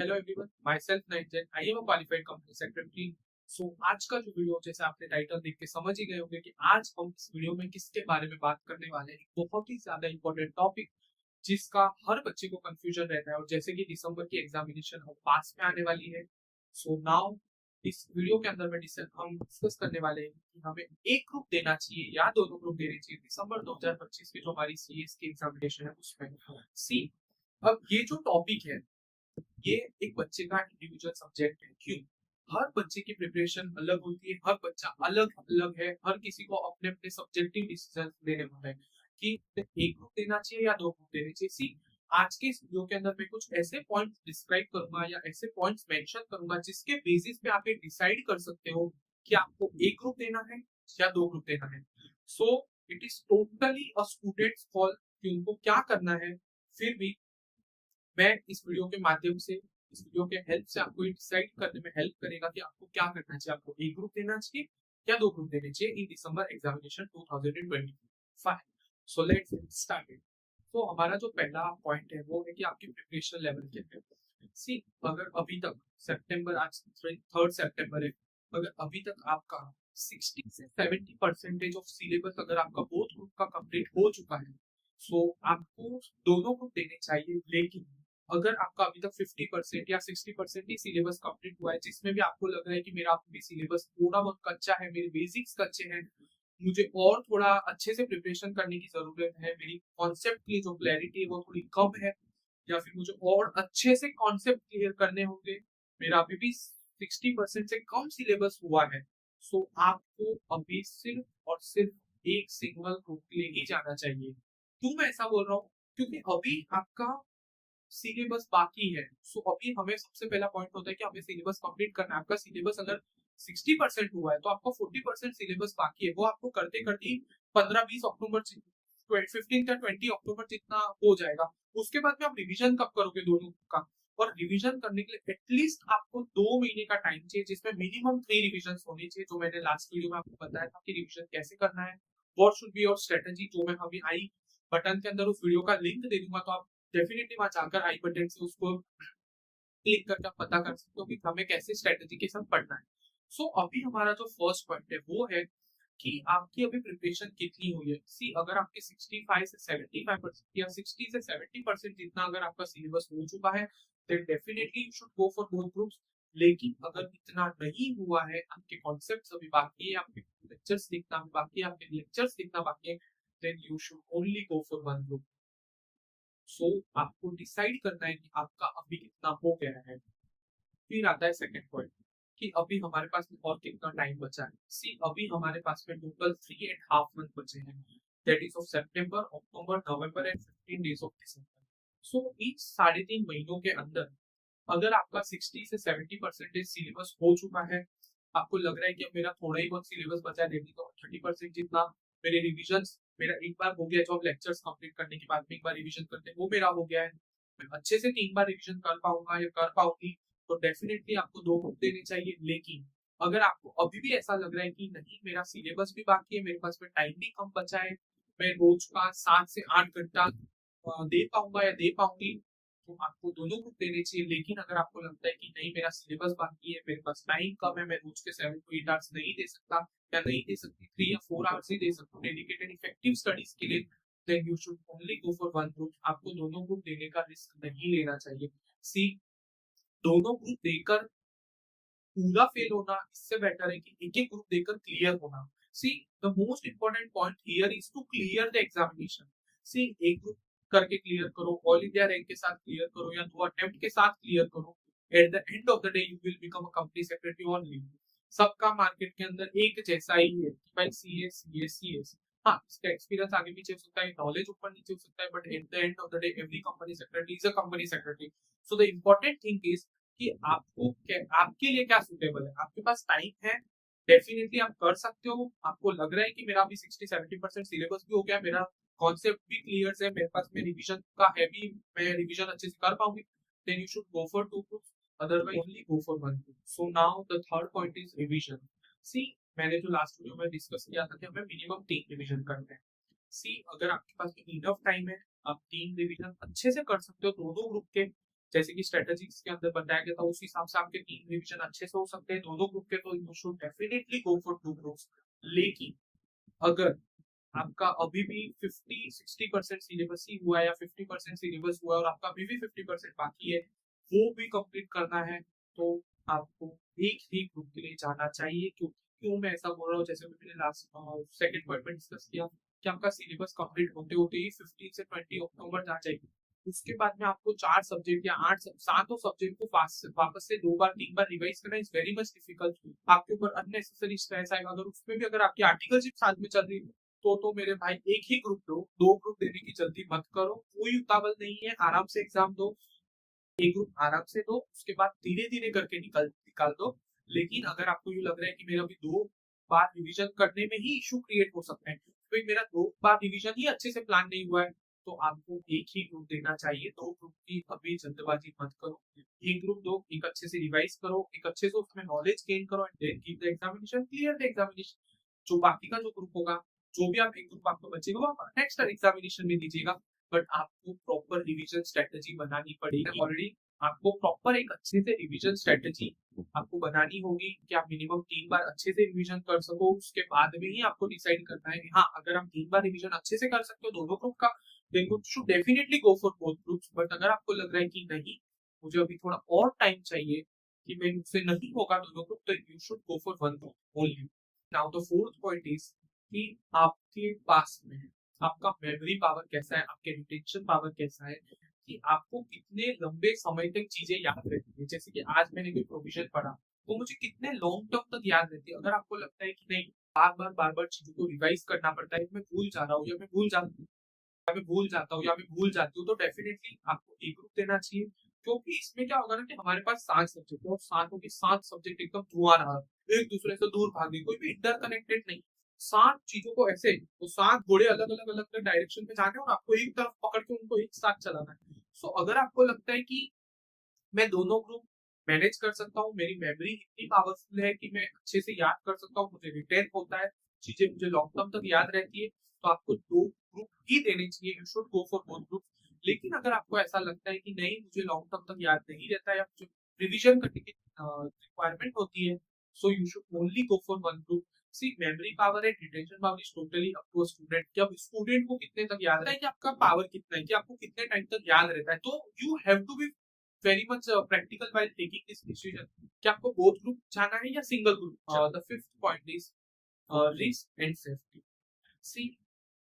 Hello everyone, myself Nanjan, I am a qualified company secretary. So आज का जो video, जैसे आपने टाइटल देख के समझ ही गए होंगे कि आज हम इस वीडियो में किसके बारे में बात करने वाले हैं। एक बहुत ही ज्यादा इंपॉर्टेंट टॉपिक जिसका हर बच्चे को कंफ्यूजन रहता है, और जैसे कि दिसंबर की एग्जामिनेशन हम पास में आने वाली है। सो नाउ इस वीडियो के अंदर हम डिस्कस करने वाले हैं कि हमें एक ग्रुप देना चाहिए या दोनों ग्रुप देने चाहिए दिसंबर 2025 की जो हमारी सीएस की एग्जामिनेशन है उसमें। सी, अब ये जो टॉपिक है ये एक बच्चे का इंडिविजुअल सब्जेक्ट है। क्यों? हर बच्चे की प्रिपरेशन अलग होती है, हर बच्चा अलग अलग है, हर किसी को अपने अपने सब्जेक्टिव डिसीजन लेने होते हैं कि एक ग्रुप देना चाहिए या दो ग्रुप देने चाहिए। सी, आज के इस वीडियो के अंदर मैं कुछ ऐसे पॉइंट्स डिस्क्राइब करूंगा या ऐसे पॉइंट्स मेंशन करूंगा जिसके बेसिस पे आप ये डिसाइड कर सकते हो कि आपको एक ग्रुप देना है या दो ग्रुप देना है। So it is totally a students call कि उनको क्या करना है। फिर भी मैं इस वीडियो के माध्यम से, इस वीडियो के हेल्प से आपको डिसाइड करने में हेल्प करेगा कि आपको क्या करना चाहिए। आपको एक ग्रुप देना चाहिए या दो ग्रुप देने चाहिए in December examination 2025। So let's start it. तो हमारा जो पहला पॉइंट है वो है कि आपकी प्रिपरेशन लेवल क्या है। सी, अगर अभी तक सितंबर, आज 3 सितंबर है, अगर अभी तक आपका 60 से 70% ऑफ सिलेबस अगर आपका बोथ ग्रुप का कंप्लीट हो चुका है, सो आपको दोनों ग्रुप देने चाहिए। लेकिन अगर आपका अभी तक 50% या 60% ही सिलेबस कंप्लीट हुआ है, जिसमें भी आपको लग रहा है कि मेरा अभी सिलेबस थोड़ा बहुत कच्चा है, मेरे बेसिक्स कच्चे हैं, मुझे और थोड़ा अच्छे से प्रिपरेशन करने की जरूरत है, मेरी कॉन्सेप्ट की जो क्लैरिटी है वो थोड़ी कम है, या फिर मुझे और अच्छे से कॉन्सेप्ट क्लियर करने होंगे, मेरा अभी भी 60% से कम सिलेबस हुआ है, सो आपको अभी सिर्फ और सिर्फ एक सिंगल ग्रुप के लिए ही जाना चाहिए। क्यों मैं ऐसा बोल रहा हूँ? क्योंकि अभी आपका सिलेबस बाकी है। सो अभी हमें सबसे पहला पॉइंट होता है कि हमें सिलेबस कंप्लीट करना है। आपका सिलेबस अगर 60% हुआ है तो आपका 40% सिलेबस बाकी है, वो आपको करते करते 15-20 अक्टूबर 15 या 20 जितना हो जाएगा। उसके बाद में आप रिवीजन कब करोगे दोनों का? और रिवीजन करने के लिए एटलीस्ट आपको 2 महीने का टाइम चाहिए, जिसमें मिनिमम 3 रिवीजन होनी चाहिए, जो मैंने लास्ट वीडियो में आपको बताया था कि रिवीजन कैसे करना है, what should be your strategy, जो मैं अभी आई बटन के अंदर उस वीडियो का लिंक दे दूंगा, तो आप डेफिनेटली वहां जाकर आई बटन से उसको क्लिक करके आप पता कर सकते हो कि हमें कैसे स्ट्रेटेजी के साथ पढ़ना है। सो अभी हमारा जो फर्स्ट पॉइंट है वो है कि आपकी अभी प्रिपरेशन कितनी हुई है। सी, अगर आपके 65 से 75% या 60 से 70% जितना अगर आपका सिलेबस हो चुका है, then definitely you should go for both groups. लेकिन अगर इतना नहीं हुआ है, आपके कॉन्सेप्ट्स अभी बाकी है, आपके लेक्चर्स लिखना भी बाकी है, आपके लेक्चर्स लिखना बाकी है, then you should only go for one group. So आपको डिसाइड करना है कि आपका अभी कितना हो गया है। फिर आता है सेकंड पॉइंट कि अभी हमारे पास में और कितना टाइम बचा है। सी, अभी हमारे पास में टोटल 3.5 मंथ बचे हैं, that is of September, October, November and 15 days of December. So in 3.5 महीनों के अंदर अगर आपका 60 से 70% सिलेबस हो चुका है, आपको लग रहा है कि अब मेरा थोड़ा ही बहुत सिलेबस बचा है, लेकिन तो 30% जितना मेरे रिविजन, मेरा एक बार हो गया, जो हम लेक्चर्स कंप्लीट करने के बाद में एक बार रिवीजन करते हैं वो मेरा हो गया है, मैं अच्छे से 3 बार रिवीजन कर पाऊंगा या कर पाऊंगी, तो डेफिनेटली आपको 2 बुक देने चाहिए। लेकिन अगर आपको अभी भी ऐसा लग रहा है कि नहीं, मेरा सिलेबस भी बाकी है, मेरे पास में टाइम भी कम बचा है, मैं रोज का 7 से 8 घंटा दे पाऊंगा या दे पाऊंगी, तो आपको दोनों बुक देने चाहिए। लेकिन अगर आपको लगता है कि नहीं, मेरा सिलेबस बाकी है, मेरे पास टाइम कम है, मैं रोज के 7 to 8 आवर्स नहीं दे सकता या नहीं दे सकती, 3 या 4 आवर्स ही दे सकता हूँ डेडिकेटेड इफेक्टिव स्टडीज के लिए, then you should only go for one group. आपको दोनों ग्रुप देने का रिस्क नहीं लेना चाहिए। सी, दोनों ग्रुप देकर पूरा फेल होना इससे बेटर है कि एक एक ग्रुप देकर क्लियर होना। See, the most important point here is to clear the examination. See, एक ग्रुप करके क्लियर करो, ऑल इंडिया रैंक के साथ क्लियर करो या 2 अटेम्प्ट के साथ क्लियर करो, at the end of the day you will become a company secretary only. सबका मार्केट के अंदर एक जैसा ही है कि भाई सीएस सीएस सीएस। हाँ, इसका एक्सपीरियंस आगे पीछे हो सकता है, नॉलेज ऊपर नीचे हो सकता है, but at the end of the day every company secretary is a company secretary. So the important thing is कि आपके लिए क्या सुटेबल है। आपके पास टाइम है, डेफिनेटली आप कर सकते हो। आपको लग रहा है कि मेरा अभी 60-70% सिलेबस भी हो गया, मेरा कॉन्सेप्ट भी क्लियर है, मेरे पास में रिवीजन का है भी, मैं रिवीजन अच्छे से कर पाऊंगी, then you should go for 2 groups, otherwise only go for one group. So now the third point is revision. See, मैंने जो लास्ट वीडियो में डिस्कस किया था कि हमें मिनिमम 3 रिवीजन करते हैं। सी, अगर आपके पास इनफ टाइम है, आप 3 रिवीजन अच्छे से कर सकते हो दोनों ग्रुप के, जैसे कि स्ट्रेटेजिक्स के अंदर बताया गया था, उस हिसाब से आपके 3 रिवीजन अच्छे से हो सकते हैं दोनों ग्रुप के, तो you should definitely go for 2 groups. लेकिन अगर आपका अभी भी 50-60% सिलेबस ही हुआ है या 50% सिलेबस हुआ है और आपका अभी भी 50% बाकी है, वो भी कंप्लीट करना है, तो आपको एक ही ग्रुप के लिए जाना चाहिए। क्यों मैं ऐसा बोल रहा हूँ, जैसे मैंने लास्ट सेकंड पॉइंट में डिस्कस किया कि आपका सिलेबस कंप्लीट होते होते ही 15 से 20 अक्टूबर जा जाएगी। उसके बाद में आपको 4 सब्जेक्ट या 8 सातों सब्जेक्ट को वापस से 2 बार 3 बार रिवाइज करना इज वेरी मच डिफिकल्ट। आपके ऊपर अननेसेसरी स्ट्रेस आएगा। अगर उसमें भी अगर आपकी आर्टिकलशिप साथ में चल रही है, तो मेरे भाई एक ही ग्रुप दो, 2 ग्रुप देने की जल्दी मत करो। कोई उतावल नहीं है, आराम से एग्जाम दो, एक ग्रुप आराम से दो, उसके बाद धीरे-धीरे करके निकाल दो। लेकिन अगर आपको ये लग रहा है कि मेरा अभी 2 बार रिवीजन करने में ही इश्यू क्रिएट हो सकता है, तो मेरा 2 बार रिवीजन ही अच्छे से प्लान नहीं हुआ है, तो आपको एक ही ग्रुप देना चाहिए। 2 ग्रुप की कभी जल्दबाजी मत करो। एक ग्रुप दो, एक अच्छे से रिवाइज करो, एक अच्छे से उसमें नॉलेज गेन करो and then give the examination, clear the examination. जो बाकी का जो ग्रुप होगा, जो भी आप एक ग्रुप आपको बचेगा, वो आप नेक्स्ट एग्जामिनेशन में दीजिएगा। बट आपको प्रॉपर रिवीजन स्ट्रेटेजी बनानी पड़ेगी। ऑलरेडी आपको प्रॉपर एक अच्छे से रिवीजन स्ट्रेटेजी आपको बनानी होगी कि आप मिनिमम 3 बार अच्छे से रिवीजन कर सको। उसके बाद में ही आपको डिसाइड करना है कि हाँ, अगर आप 3 बार रिवीजन अच्छे से कर सकते हो दोनों ग्रुप का, then you should definitely go for both groups. But अगर आपको लग रहा है कि नहीं, मुझे अभी थोड़ा और टाइम चाहिए, कि मैं मुझसे नहीं होगा दोनों ग्रुप, तो you should go for one group only. Now the fourth point is कि आपके पास में आपका मेमोरी पावर कैसा है, आपके रिटेंशन पावर कैसा है, कि आपको कितने लंबे समय तक चीजें याद रहती है। जैसे कि आज मैंने कोई प्रोविजन पढ़ा, तो मुझे कितने लॉन्ग टर्म तक याद रहती है। अगर आपको लगता है कि नहीं, बार बार चीजों को रिवाइज करना पड़ता है, मैं भूल जा रहा हूँ या मैं भूल जाता हूँ या मैं भूल जाता हूँ या मैं भूल जाती हूँ, तो डेफिनेटली आपको एक ग्रुप देना चाहिए। क्योंकि इसमें क्या होगा ना, कि हमारे पास 7 सब्जेक्ट है और सातों के 7 सब्जेक्ट एकदम धुआं रहा, एक दूसरे से दूर भागे, कोई भी इंटरकनेक्टेड नहीं। 7 चीजों को ऐसे, तो 7 घोड़े अलग अलग अलग डायरेक्शन में जाने और आपको एक तरफ पकड़ के उनको एक साथ चलाना है। सो अगर आपको लगता है कि मैं दोनों ग्रुप मैनेज कर सकता हूँ, मेरी मेमोरी इतनी पावरफुल है कि मैं अच्छे से याद कर सकता हूँ, मुझे रिटेन होता है, चीजें मुझे लॉन्ग टर्म तक याद रहती है, तो आपको 2 ग्रुप ही देने चाहिए। You should go for both group. लेकिन अगर आपको ऐसा लगता है कि नहीं, मुझे लॉन्ग टर्म तक याद नहीं रहता है या मुझे रिविजन करने की रिक्वायरमेंट होती है, so you should only go for one group. See, memory power and retention power is totally up to a student, कि अब स्टूडेंट को कितने तक याद रहता है, कि आपका पावर कितना है, कि आपको कितने टाइम तक याद रहता है। तो you have to be very much practical while taking this decision कि आपको both group जाना है या single group। The fifth point is risk and safety। See,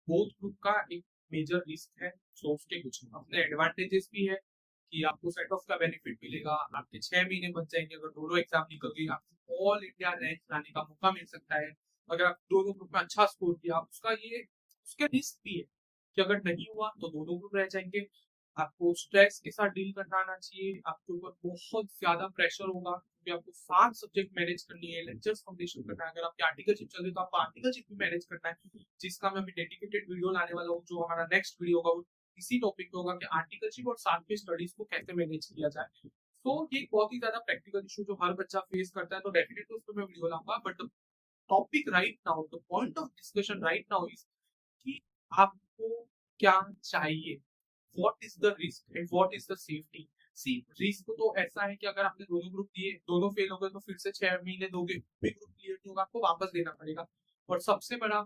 both group का एक मेजर रिस्क है, सो उसके कुछ अपने एडवांटेजेस भी है कि आपको सेट ऑफ का बेनिफिट मिलेगा, आपके 6 महीने बच जाएंगे अगर दोनों एग्जाम निकल गई, आपको ऑल इंडिया रैंक लाने का मौका मिल सकता है। अगर आप दोनों ग्रुप में अच्छा स्कोर किया, उसका ये उसके रिस्क भी है कि अगर नहीं हुआ तो दोनों ग्रुप रह जाएंगे। आपको स्ट्रेस के साथ डील करना आना चाहिए, आपके ऊपर बहुत ज्यादा प्रेशर होगा क्योंकि आपको 7 सब्जेक्ट मैनेज करनी है, लेक्चर्स फाउंडेशन करना है। अगर आपकी आर्टिकलशिप चल रही है तो आपको आर्टिकलशिप भी मैनेज करना है, जिसका मैं अभी डेडिकेटेड वीडियो लाने वाला हूँ। जो हमारा नेक्स्ट वीडियो होगा वो इसी टॉपिक पे होगा कि आर्टिकलशिप और साथ में स्टडीज को कैसे मैनेज किया जाए। तो ये एक बहुत ही ज्यादा प्रैक्टिकल इशू जो हर बच्चा फेस करता है, तो डेफिनेटली उस पर मैं वीडियो लाऊंगा। But topic right now, the point of discussion right now is कि आपको क्या चाहिए, what is the risk and what is the safety. See, risk तो ऐसा है कि अगर आपने दोनों ग्रुप दिए, दोनों फेल हो गए, तो फिर से 6 महीने दोगे, भी ग्रुप क्लियर नहीं होगा, आपको वापस देना पड़ेगा। और सबसे बड़ा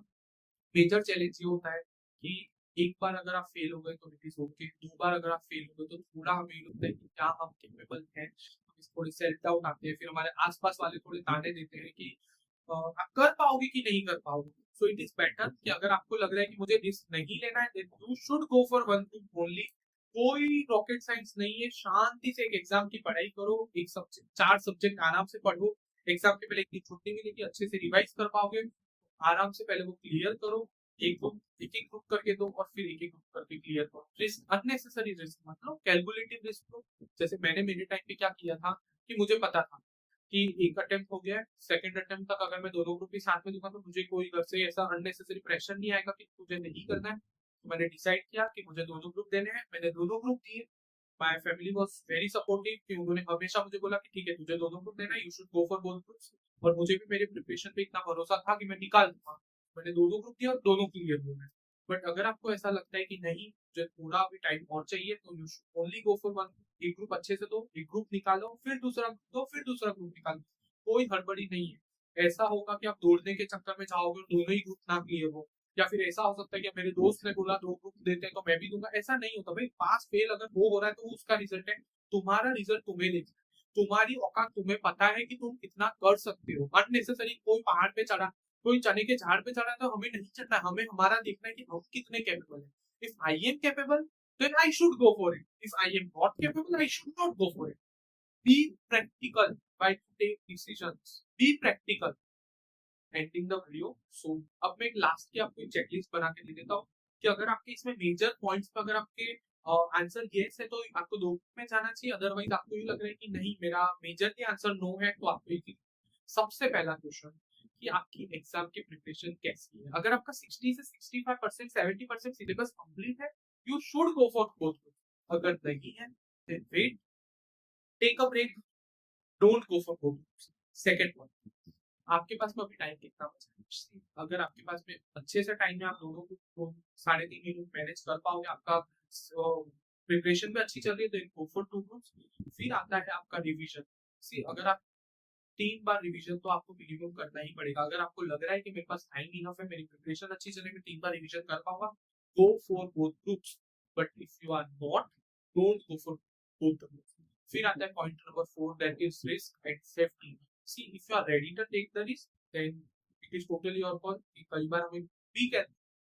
मेजर चैलेंज ये होता है कि एक बार अगर आप फेल हो गए तो इट इज ओके, 2 बार अगर आप फेल हो गए तो थोड़ा हमें ये लगता है कि क्या हम कैपेबल हैं, हम थोड़े सेल्फ डाउट आते हैं, फिर हमारे आसपास वाले थोड़े ताने देते हैं कि आप कर पाओगे कि नहीं कर पाओगे। सो इट इज बेटर कि अगर आपको लग रहा है कि मुझे रिस्क नहीं लेना है, then you should go for one group only. कोई रॉकेट साइंस नहीं है, शांति से एक एग्जाम की पढ़ाई करो, एक सब्जेक्ट 4 सब्जेक्ट आराम से पढ़ो, एग्जाम के पहले एक छुट्टी मिलेगी, अच्छे से रिवाइज कर पाओगे, आराम से पहले वो क्लियर करो। एक एक ग्रुप करके दो और फिर एक एक ग्रुप करके क्लियर करो। रिस्क, अननेसेसरी रिस्क मतलब कैलकुलेटिव रिस्क लो। जैसे मैंने मेरे टाइम पे क्या किया था कि मुझे पता था कि एक अटेम्प्ट हो गया, सेकंड अटेम्प्ट तक अगर मैं दोनों ग्रुप भी साथ में दूंगा तो मुझे कोई घर से ऐसा अननेसेसरी प्रेशर नहीं आएगा कि मुझे नहीं करना है। तो मैंने डिसाइड किया कि मुझे दोनों ग्रुप देने हैं, मैंने दोनों ग्रुप दिए। My family was very supportive कि उन्होंने हमेशा मुझे बोला कि ठीक है, तुझे दोनों ग्रुप देना है, you should go for both groups. और मुझे भी मेरे प्रिपरेशन पे इतना भरोसा था कि मैं निकाल दूंगा। मैंने दोनों ग्रुप दिया और दोनों क्लियर हुए हैं। बट अगर आपको ऐसा लगता है कि नहीं, मुझे थोड़ा अभी टाइम और चाहिए, तो you should only go for one. एक ग्रुप अच्छे से दो, एक ग्रुप निकालो, फिर दूसरा ग्रुप दो, फिर दूसरा ग्रुप निकालो, कोई हड़बड़ी नहीं है। ऐसा होगा कि आप दौड़ने के चक्कर में जाओगे और दोनों ही ग्रुप ना क्लियर हो, या फिर ऐसा हो सकता है कि मेरे दोस्त ने बोला दो ग्रुप देते हैं तो मैं भी दूंगा, ऐसा नहीं होता भाई। पास फेल अगर वो हो रहा है तो उसका रिजल्ट है, तुम्हारा रिजल्ट तुम्हें देखना है, तुम्हारी औकात तुम्हें पता है कि तुम कितना कर सकते हो। अननेसेसरी कोई पहाड़ पे चढ़ा, कोई चने के झाड़ पे चढ़ा तो हमें नहीं चढ़ना है, हमें हमारा देखना है कि हम कितने कैपेबल है। If I am capable then I should go for it. If I am not capable, I should not go for it. Be practical while you take decisions. Be practical. Ending the video. So अब मैं एक last की आपको checklist बना के दे देता हूँ कि अगर आपके इसमें मेजर पॉइंट्स पर अगर आपके आंसर येस है तो आपको दो में जाना चाहिए, अदरवाइज आपको ये लग रहा है कि नहीं मेरा मेजरली आंसर नो है तो आपको एक सबसे पहला क्वेश्चन कि आपकी एग्जाम की प्रिपरेशन कैसी है। अगर आपका 60 से 65%, 70% सिलेबस कंप्लीट है, you should go for both groups. अगर नहीं है then wait, take a break, don't go for both groups. Second one, आपके पास में अभी टाइम कितना बचा है? अगर आपके पास में अच्छे से टाइम है, आप दोनों को 3.5 महीने मैनेज कर पाओगे, आपका प्रिपरेशन भी अच्छी चल रही है, तो गो फॉर 2 ग्रुप्स। फिर आता है आपका रिवीजन। सी अगर आप 3 बार रिवीजन तो आपको मिनिमम करना ही पड़ेगा। अगर आपको लग रहा है कि मेरे पास टाइम इनफ है, मेरी प्रिपरेशन अच्छी चल रही है, मैं 3 बार रिवीजन कर पाऊंगा, go for both groups. But if you are not, don't go for both the groups. फिर आता है point number 4, that is risk and safety. See, if you are ready to take the risk, then it is totally your call. कई बार हमें भी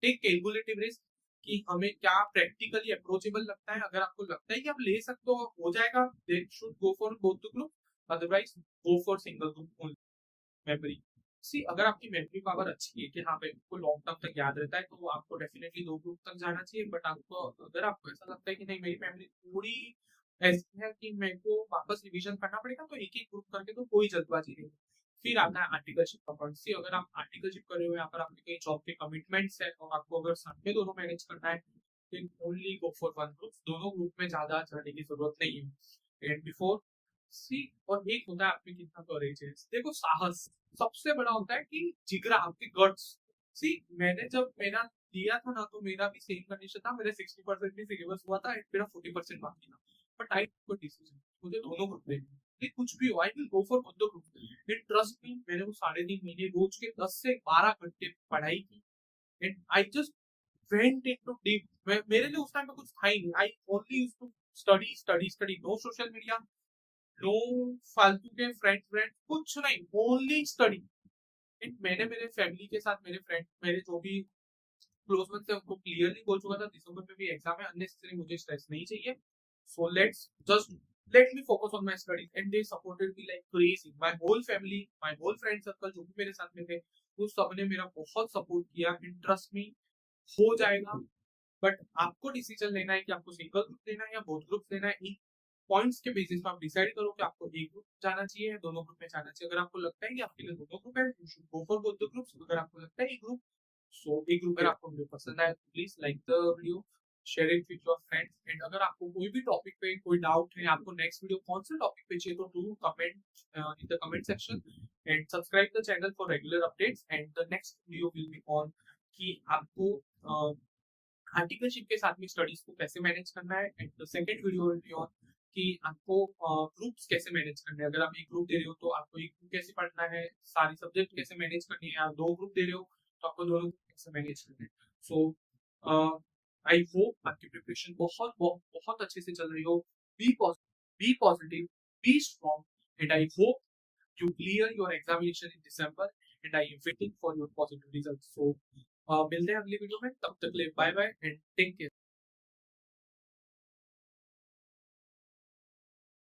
take calculative risk कि हमें क्या practically approachable लगता है। अगर आपको लगता है कि आप ले सकते हो जाएगा, then should go for both the group. Otherwise, go for single group only. Memory. सी अगर आपकी मेमोरी पावर अच्छी है कि हाँ भाई आपको लॉन्ग टर्म तक याद रहता है, तो आपको डेफिनेटली 2 ग्रुप तक जाना चाहिए। बट आपको अगर आपको ऐसा लगता है कि नहीं मेरी मेमोरी थोड़ी ऐसी है कि मेरे को वापस रिवीजन करना पड़ेगा, तो एक एक ग्रुप करके तो कोई जल्दबाजी नहीं। फिर आता है आर्टिकलशिप का पॉइंट। सी अगर आप आर्टिकलशिप कर रहे हो, यहाँ पर आपके कई जॉब के कमिटमेंट्स है और आपको अगर साथ में दोनों मैनेज करना है, then only go for one group. दोनों ग्रुप में ज्यादा जाने की जरूरत नहीं है। एंड बिफोर सी और एक होता है आपके कितना करेज है। देखो साहस सबसे बड़ा होता है कि जिगरा, आपके गट्स। सी मैंने जब मेरा दिया था ना, तो मेरा भी सेम कंडीशन था, मेरे 60% भी सिलेबस हुआ था, मेरा 40% बाकी था। But I took a decision, मुझे दोनों ग्रुप देखने, कुछ भी हो I will go for both the group. And trust me, मैंने वो 3.5 महीने रोज के 10 से 12 घंटे पढ़ाई की। And I just went into deep. मेरे लिए उस टाइम पे कुछ था ही नहीं, I only used to study study study. No social media, no फालतू के फ्रेंड कुछ नहीं, ओनली स्टडी। एंड मैंने मेरे फैमिली के साथ, मेरे फ्रेंड, मेरे जो भी क्लोज वन थे उनको क्लियरली बोल चुका था दिसंबर में भी एग्जाम है, अननेसेसरी मुझे स्ट्रेस नहीं चाहिए। So let's just let me focus on my studies. And they supported me like crazy. My whole family, my whole friend circle जो भी मेरे साथ में थे, उस सबने मेरा बहुत सपोर्ट किया। एंड ट्रस्ट मी, हो जाएगा। बट आपको डिसीजन लेना है कि आपको सिंगल ग्रुप लेना है या बोथ ग्रुप लेना है। इन पॉइंट्स के बेसिस पर आप डिसाइड करो कि आपको एक ग्रुप जाना चाहिए या दोनों ग्रुप में जाना चाहिए। अगर आपको लगता है कि आपके लिए दोनों ग्रुप है, you should go for both the groups. अगर आपको लगता है एक ग्रुप, सो एक ग्रुप। अगर आपको वीडियो पसंद आए तो please like the video, share it with your friends. And अगर आपको कोई भी टॉपिक पे कोई डाउट है, आपको नेक्स्ट वीडियो कौन से टॉपिक पे चाहिए, तो do comment in the comment section and subscribe the channel for regular updates. And the next video will be on कि आपको आर्टिकलशिप के साथ में स्टडीज को कैसे मैनेज करना है। And the second video will be on कि आपको ग्रुप्स कैसे मैनेज करने हैं। अगर आप एक ग्रुप दे रहे हो तो आपको एक ग्रुप कैसे पढ़ना है, सारी सब्जेक्ट कैसे मैनेज करनी है। आप 2 ग्रुप दे रहे हो तो आपको दोनों कैसे मैनेज करना है। सो आई होप आपकी प्रिपरेशन बहुत बहुत बहुत अच्छे से चल रही हो। Be positive, be strong, and I hope you clear your examination in December. And I am waiting for your positive result. So मिलते हैं अगली वीडियो में, तब तक के लिए bye bye and take care.